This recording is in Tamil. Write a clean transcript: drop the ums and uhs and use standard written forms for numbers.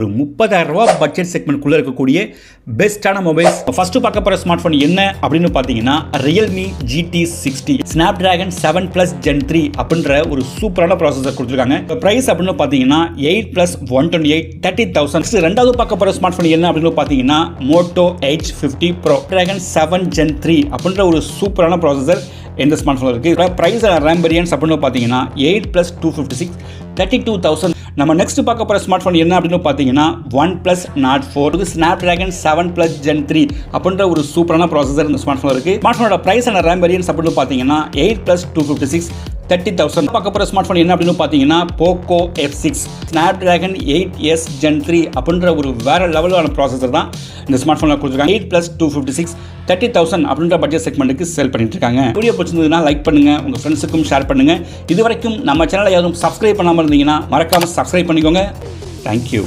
ஒரு 30,000 ரூபாய் பட்ஜெட் செக்மெண்ட்குள்ளே இருக்கக்கூடிய பெஸ்ட்டான மொபைல்ஸ். ஃபஸ்ட்டு பார்க்க போகிற ஸ்மார்ட் ஃபோன் என்ன அப்படின்னு பார்த்தீங்கன்னா Realme GT60 Snapdragon 7 Plus Gen 3 அப்படின்ற ஒரு சூப்பரான ப்ராசஸர் கொடுத்துருக்காங்க. ப்ரைஸ் அப்படின்னு பார்த்தீங்கன்னா 8+128 30,000. ரெண்டாவது பார்க்க போகிற ஸ்மார்ட் ஃபோன் என்ன அப்படின்னு பார்த்தீங்கன்னா Moto H50 Pro Snapdragon 7 Gen 3 அப்படின்ற ஒரு சூப்பரான ப்ராசஸர் எந்த ஸ்மார்ட் ஃபோன் இருக்குது. ப்ரைஸ் ரேம் வேரியன்ட்ஸ் அப்படின்னு பார்த்தீங்கன்னா 8+256 32,000. நம்ம நெக்ஸ்ட் பார்க்க போகிற ஸ்மார்ட் ஃபோன் என்ன அப்படின்னு பார்த்தீங்கன்னா OnePlus Nord 4 Snapdragon 7 Plus Gen 3 அப்படின்ற ஒரு சூப்பரான ப்ராசஸர் இந்த ஸ்மார்ட் ஃபோன் இருக்குது. ஸ்மார்ட் ஃபோனோட ப்ரைஸ் அண்ட் ரேம் வேரியன்ட்ஸ் அப்படின்னு பார்த்தீங்கன்னா 8+256 30,000. பார்க்க போகிற ஸ்மார்ட் ஃபோன் என்ன அப்படின்னு பார்த்தீங்கன்னா Poco F6 Snapdragon 8S Gen 3 அப்படின்ற ஒரு வேற லெவலான ப்ராசஸர் தான் இந்த ஸ்மார்ட் ஃபோனில் கொடுத்துருக்காங்க. 8+256 30,000 அப்படின்ற பட்ஜெட் செக்மெண்ட்டுக்கு சேல் பண்ணிட்டு இருக்காங்க. வீடியோ பிடிச்சிருந்ததுன்னா லைக் பண்ணுங்க, உங்க ஃப்ரெண்ட்ஸுக்கும் ஷேர் பண்ணுங்க. இது வரைக்கும் நம்ம சேனலை யாரும் சப்ஸ்கிரைப் பண்ணாமல் இருந்தீங்கன்னா மறக்காம சப்ஸ்கிரைப் பண்ணிக்கோங்க. தேங்க்யூ.